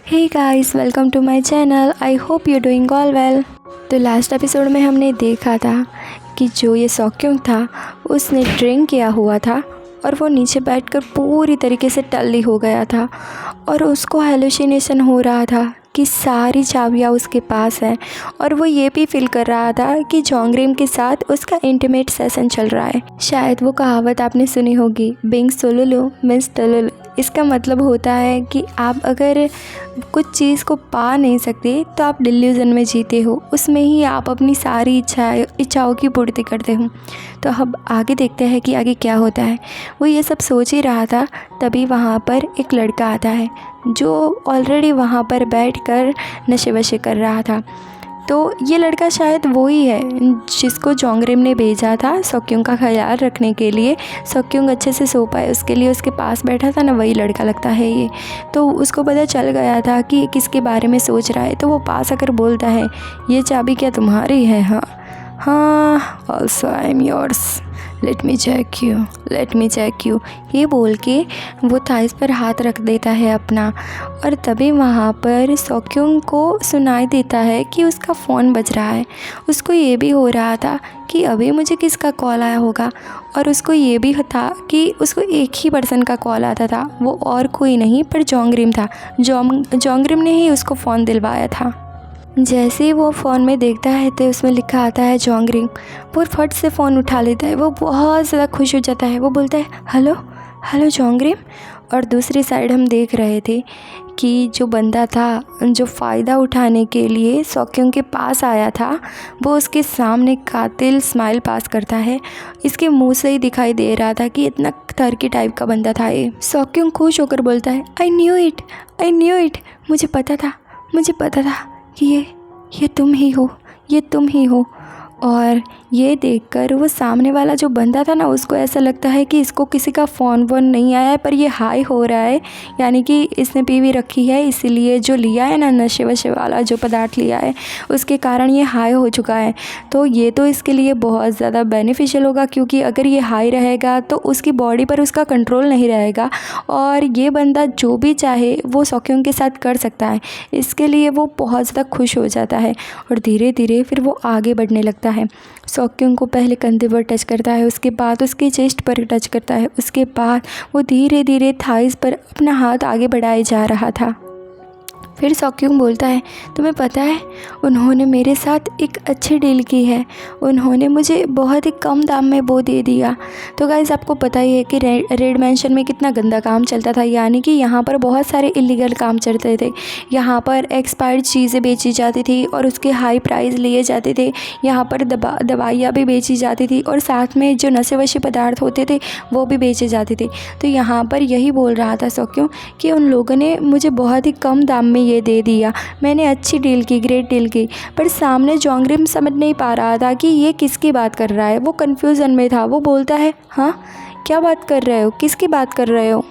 Hey guys, welcome to my channel. I hope you doing all well. तो last episode में हमने देखा था कि जो ये सॉक्योंग था उसने ड्रिंक किया हुआ था और वो नीचे बैठकर पूरी तरीके से टल्ली हो गया था और उसको हेलुसिनेशन हो रहा था कि सारी चाबियाँ उसके पास हैं और वो ये भी फील कर रहा था कि जोंगरिम के साथ उसका इंटीमेट सेशन चल रहा है। शायद वो कहावत आपने सुनी होगी, बीइंग सोलोलो मीन्स टोलोलो। इसका मतलब होता है कि आप अगर कुछ चीज़ को पा नहीं सकते तो आप डिल्यूजन में जीते हो, उसमें ही आप अपनी सारी इच्छाओं की पूर्ति करते हो। तो अब आगे देखते हैं कि आगे क्या होता है। वो ये सब सोच ही रहा था, तभी वहाँ पर एक लड़का आता है जो ऑलरेडी वहाँ पर बैठकर नशे वशे कर रहा था। तो ये लड़का शायद वो ही है जिसको जोंगरिम ने भेजा था सॉक्योंग का ख्याल रखने के लिए। सॉक्योंग अच्छे से सो पाए उसके लिए उसके पास बैठा था ना, वही लड़का लगता है ये। तो उसको पता चल गया था कि किसके बारे में सोच रहा है, तो वो पास आकर बोलता है, ये चाबी क्या तुम्हारी है? हाँ, also I am yours, let me check you. ये बोल के वो थाइस पर हाथ रख देता है अपना। और तभी वहाँ पर सॉक्योंग को सुनाई देता है कि उसका फ़ोन बज रहा है। उसको ये भी हो रहा था कि अभी मुझे किसका कॉल आया होगा, और उसको ये भी था कि उसको एक ही पर्सन का कॉल आता था, वो और कोई नहीं पर जोंगरिम था। जोंगरिम ने ही उसको फ़ोन दिलवाया था। जैसे ही वो फ़ोन में देखता है तो उसमें लिखा आता है जोंगरिम। वो फट से फ़ोन उठा लेता है, वो बहुत ज़्यादा खुश हो जाता है। वो बोलता है, हेलो जोंगरिम। और दूसरी साइड हम देख रहे थे कि जो बंदा था जो फ़ायदा उठाने के लिए सॉक्योंग के पास आया था, वो उसके सामने कातिल स्माइल पास करता है। इसके मुंह से ही दिखाई दे रहा था कि इतना थर्की टाइप का बंदा था ये। सॉक्योंग खुश होकर बोलता है, आई न्यू इट, मुझे पता था कि ये तुम ही हो। और ये देखकर वो सामने वाला जो बंदा था ना, उसको ऐसा लगता है कि इसको किसी का फ़ोन वोन नहीं आया है, पर ये हाई हो रहा है, यानी कि इसने पी भी रखी है, इसीलिए जो लिया है ना नशे वशे वाला जो पदार्थ लिया है उसके कारण ये हाई हो चुका है। तो ये तो इसके लिए बहुत ज़्यादा बेनिफिशियल होगा, क्योंकि अगर ये हाई रहेगा तो उसकी बॉडी पर उसका कंट्रोल नहीं रहेगा और ये बंदा जो भी चाहे वो सॉक्योंग के साथ कर सकता है। इसके लिए वो बहुत ज़्यादा खुश हो जाता है और धीरे धीरे फिर वो आगे बढ़ने लगता है। सॉक्योंग को पहले कंधे पर टच करता है, उसके बाद उसके चेस्ट पर टच करता है, उसके बाद वो धीरे धीरे थाइस पर अपना हाथ आगे बढ़ाए जा रहा था। फिर सॉक्योंग बोलता है, तुम्हें पता है उन्होंने मेरे साथ एक अच्छी डील की है, उन्होंने मुझे बहुत ही कम दाम में वो दे दिया। तो गाइस आपको पता ही है कि रेड मैंशन में कितना गंदा काम चलता था, यानी कि यहाँ पर बहुत सारे इलीगल काम चलते थे। यहाँ पर एक्सपायर्ड चीज़ें बेची जाती थी और उसके हाई प्राइस लिए जाते थे। यहाँ पर दवाइयाँ भी बेची जाती थी और साथ में जो नशे वशे पदार्थ होते थे वो भी बेचे जाते थे। तो यहाँ पर यही बोल रहा था सॉक्योंग कि उन लोगों ने मुझे बहुत ही कम दाम में ये दे दिया, मैंने अच्छी डील की, ग्रेट डील की। पर सामने जोंगरिम समझ नहीं पा रहा था कि ये किसकी बात कर रहा है, वो कन्फ्यूज़न में था। वो बोलता है, हाँ क्या बात कर रहे हो, किसकी बात कर रहे हो?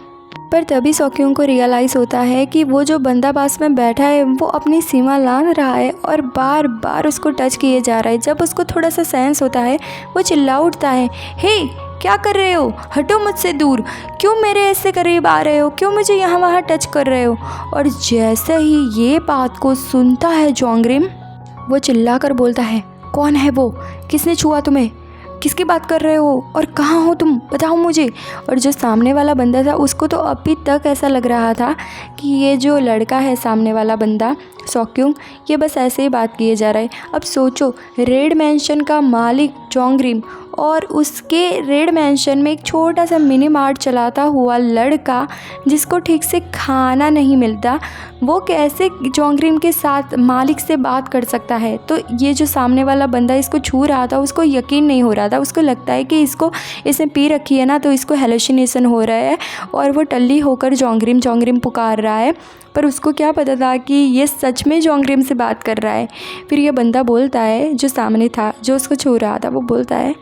पर तभी सॉक्योंग को रियलाइज़ होता है कि वो जो बंदा पास में बैठा है वो अपनी सीमा लांघ रहा है और बार बार उसको टच किए जा रहा है। जब उसको थोड़ा सा सेंस होता है वो चिल्ला उठता है, हे क्या कर रहे हो, हटो मुझसे दूर, क्यों मेरे ऐसे करीब आ रहे हो, क्यों मुझे यहाँ वहाँ टच कर रहे हो? और जैसे ही ये बात को सुनता है जोंगरिम, वो चिल्लाकर बोलता है, कौन है वो, किसने छुआ तुम्हें, किसकी बात कर रहे हो और कहाँ हो तुम, बताओ मुझे। और जो सामने वाला बंदा था उसको तो अभी तक ऐसा लग रहा था कि ये जो लड़का है सामने वाला बंदा सॉक्योंग, ये बस ऐसे ही बात किए जा रहा है। अब सोचो, रेड मैंशन का मालिक जोंगरिम और उसके रेड मैंशन में एक छोटा सा मिनी मार्ट चलाता हुआ लड़का जिसको ठीक से खाना नहीं मिलता, वो कैसे जोंगरिम के साथ मालिक से बात कर सकता है? तो ये जो सामने वाला बंदा इसको छू रहा था उसको यकीन नहीं हो रहा था, उसको लगता है कि इसने पी रखी है ना, तो इसको हेलुसिनेशन हो रहा है और वो टल्ली होकर जोंगरिम पुकार रहा है। पर उसको क्या पता था कि ये सच में जोंगरिम से बात कर रहा है। फिर ये बंदा बोलता है, जो सामने था जो उसको छू रहा था, वो बोलता है,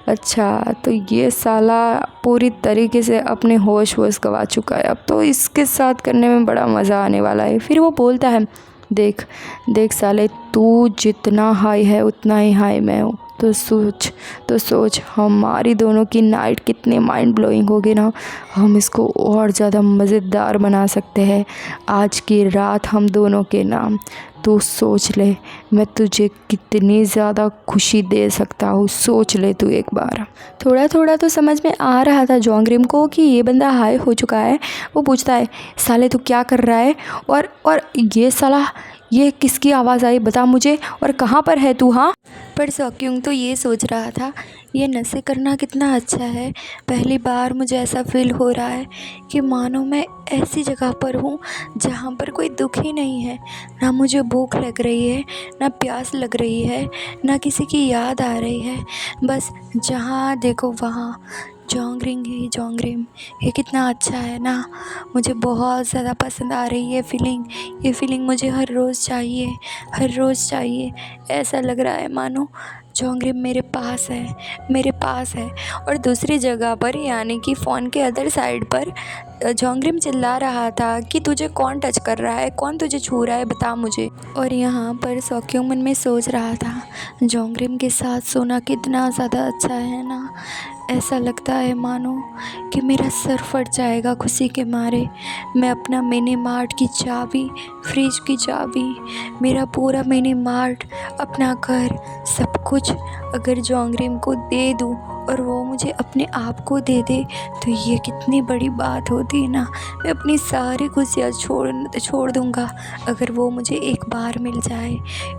अच्छा तो ये साला पूरी तरीके से अपने होश गवा चुका है, अब तो इसके साथ करने में बड़ा मज़ा आने वाला है। फिर वो बोलता है, देख साले, तू जितना हाई है उतना ही हाई मैं हूँ, तो सोच हमारी दोनों की नाइट कितने माइंड ब्लोइंग होगी ना। हम इसको और ज़्यादा मज़ेदार बना सकते हैं। आज की रात हम दोनों के नाम। तू सोच ले मैं तुझे कितनी ज़्यादा खुशी दे सकता हूँ। सोच ले तू एक बार। थोड़ा थोड़ा तो समझ में आ रहा था जोंगरिम को कि ये बंदा हाई हो चुका है। वो पूछता है, साले तू क्या कर रहा है? और ये साला, ये किसकी आवाज़ आई बता मुझे, और कहाँ पर है तू? हाँ। पर सॉक्योंग तो ये सोच रहा था, ये नशे करना कितना अच्छा है। पहली बार मुझे ऐसा फील हो रहा है कि मानो मैं ऐसी जगह पर हूँ जहाँ पर कोई दुख ही नहीं है। ना मुझे भूख लग रही है, ना प्यास लग रही है, ना किसी की याद आ रही है। बस जहाँ देखो वहाँ जोंगरिम ही जोंगरिम। ये कितना अच्छा है ना। मुझे बहुत ज़्यादा पसंद आ रही है फीलिंग। ये फीलिंग मुझे हर रोज़ चाहिए, हर रोज़ चाहिए। ऐसा लग रहा है मानो जोंगरिम मेरे पास है, मेरे पास है। और दूसरी जगह पर यानी कि फ़ोन के अदर साइड पर जोंगरिम चिल्ला रहा था कि तुझे कौन टच कर रहा है, कौन तुझे छू रहा है, बता मुझे। और यहाँ पर सॉक्योंग मन में सोच रहा था, जोंगरिम के साथ सोना कितना ज़्यादा अच्छा है ना। ऐसा लगता है मानो कि मेरा सर फट जाएगा खुशी के मारे। मैं अपना मिनी मार्ट की चाबी, फ्रिज की चाबी, मेरा पूरा मिनी मार्ट, अपना घर, सब कुछ अगर जोंगरिम को दे दूँ और वो मुझे अपने आप को दे दे तो ये कितनी बड़ी बात होती है ना। मैं अपनी सारी खुशियाँ छोड़ दूँगा अगर वो मुझे एक बार मिल जाए,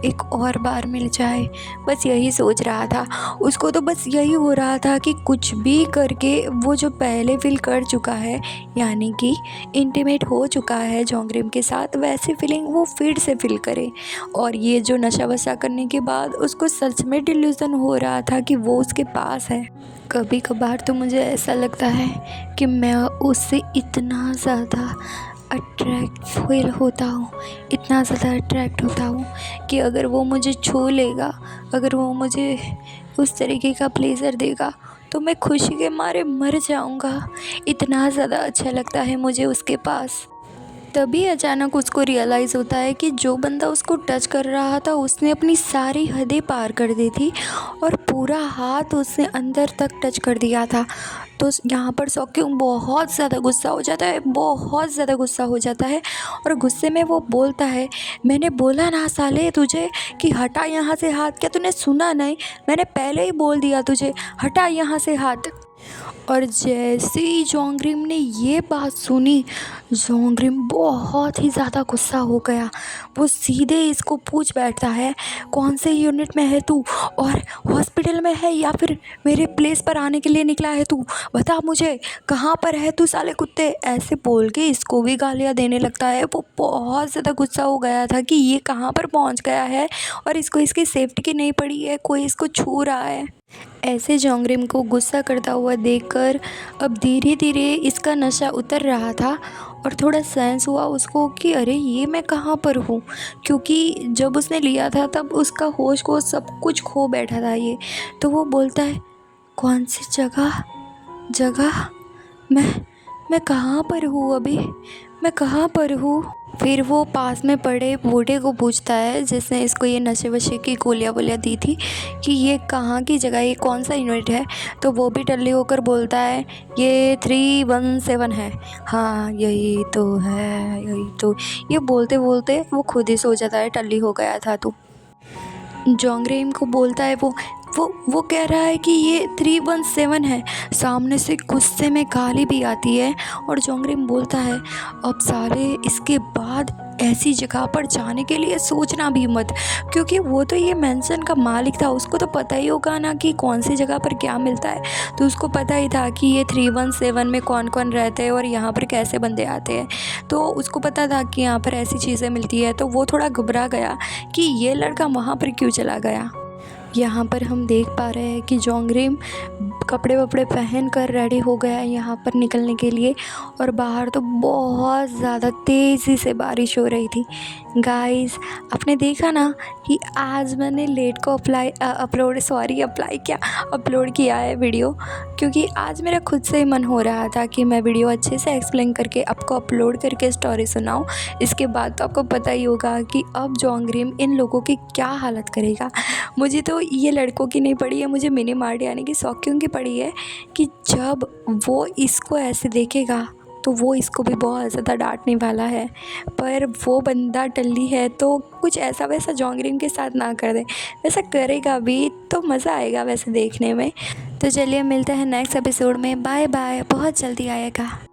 एक और बार मिल जाए। बस यही सोच रहा था उसको। तो बस यही हो रहा था कि कुछ भी करके वो जो पहले फील कर चुका है, यानी कि इंटीमेट हो चुका है जोंगरिम के साथ, वैसी फीलिंग वो फिर से फील करे। और ये जो नशा वशा करने के बाद उसको सच में डिल्यूज़न हो रहा था कि वो उसके पास है। कभी कभार तो मुझे ऐसा लगता है कि मैं उससे इतना ज़्यादा अट्रैक्ट फील होता हूँ, इतना ज़्यादा अट्रैक्ट होता हूँ कि अगर वो मुझे छू लेगा, अगर वो मुझे उस तरीके का प्लेज़र देगा तो मैं खुशी के मारे मर जाऊँगा। इतना ज़्यादा अच्छा लगता है मुझे उसके पास। तभी अचानक उसको रियलाइज़ होता है कि जो बंदा उसको टच कर रहा था उसने अपनी सारी हदें पार कर दी थी और पूरा हाथ उसने अंदर तक टच कर दिया था। तो यहाँ पर सॉक्योंग बहुत ज़्यादा गुस्सा हो जाता है, बहुत ज़्यादा गुस्सा हो जाता है। और गुस्से में वो बोलता है, मैंने बोला ना साले तुझे कि हटा यहाँ से हाथ, क्या तूने सुना नहीं? मैंने पहले ही बोल दिया तुझे, हटा यहाँ से हाथ। और जैसे ही जोंगरिम ने ये बात सुनी, जोंगरिम बहुत ही ज़्यादा गुस्सा हो गया। वो सीधे इसको पूछ बैठता है, कौन से यूनिट में है तू, और हॉस्पिटल में है या फिर मेरे प्लेस पर आने के लिए निकला है तू, बता मुझे कहाँ पर है तू साले कुत्ते। ऐसे बोल के इसको भी गालियाँ देने लगता है। वो बहुत ज़्यादा गुस्सा हो गया था कि ये कहाँ पर पहुँच गया है और इसको इसकी सेफ्टी की नहीं पड़ी है, कोई इसको छू रहा है। ऐसे जोंगरिम को गुस्सा करता हुआ देखकर अब धीरे धीरे इसका नशा उतर रहा था और थोड़ा सेंस हुआ उसको कि अरे ये मैं कहाँ पर हूँ, क्योंकि जब उसने लिया था तब उसका होश को सब कुछ खो बैठा था ये। तो वो बोलता है, कौन सी जगह मैं कहाँ पर हूँ अभी, मैं कहाँ पर हूँ। फिर वो पास में पड़े बूढ़े को पूछता है जिसने इसको ये नशे वशे की गोलियाँ दी थी कि ये कहाँ की जगह, ये कौन सा यूनिट है। तो वो भी टल्ली होकर बोलता है, ये 317 है। हाँ यही तो है, यही तो। ये बोलते बोलते वो खुद ही सो जाता है, टल्ली हो गया था। तो जोंगरिम को बोलता है वो कह रहा है कि ये 317 है। सामने से गुस्से में गाली भी आती है और जोंगरिम बोलता है, अब साले इसके बाद ऐसी जगह पर जाने के लिए सोचना भी मत, क्योंकि वो तो ये मेंशन का मालिक था, उसको तो पता ही होगा ना कि कौन सी जगह पर क्या मिलता है। तो उसको पता ही था कि ये 317 में कौन कौन रहते हैं और यहाँ पर कैसे बंदे आते हैं। तो उसको पता था कि यहाँ पर ऐसी चीज़ें मिलती है। तो वो थोड़ा घबरा गया कि ये लड़का वहाँ पर क्यों चला गया। यहाँ पर हम देख पा रहे हैं कि जोंगरिम कपड़े वपड़े पहन कर रेडी हो गया है यहाँ पर निकलने के लिए। और बाहर तो बहुत ज़्यादा तेज़ी से बारिश हो रही थी। गाइस आपने देखा ना कि आज मैंने लेट को अपलोड किया है वीडियो, क्योंकि आज मेरा खुद से ही मन हो रहा था कि मैं वीडियो अच्छे से एक्सप्लेन करके आपको अपलोड करके स्टोरी सुनाऊँ। इसके बाद तो आपको पता ही होगा कि अब जोंगरिम इन लोगों की क्या हालत करेगा। मुझे तो तो ये लड़कों की नहीं पड़ी है, मुझे मिनी मार्ट यानी कि सौक्यों की पड़ी है कि जब वो इसको ऐसे देखेगा तो वो इसको भी बहुत ज़्यादा डांटने वाला है। पर वो बंदा टल्ली है तो कुछ ऐसा वैसा जोंगरिंग के साथ ना कर दे, वैसा करेगा भी तो मज़ा आएगा वैसे देखने में। तो चलिए मिलते हैं नेक्स्ट एपिसोड में। बाय बाय, बहुत जल्दी आएगा।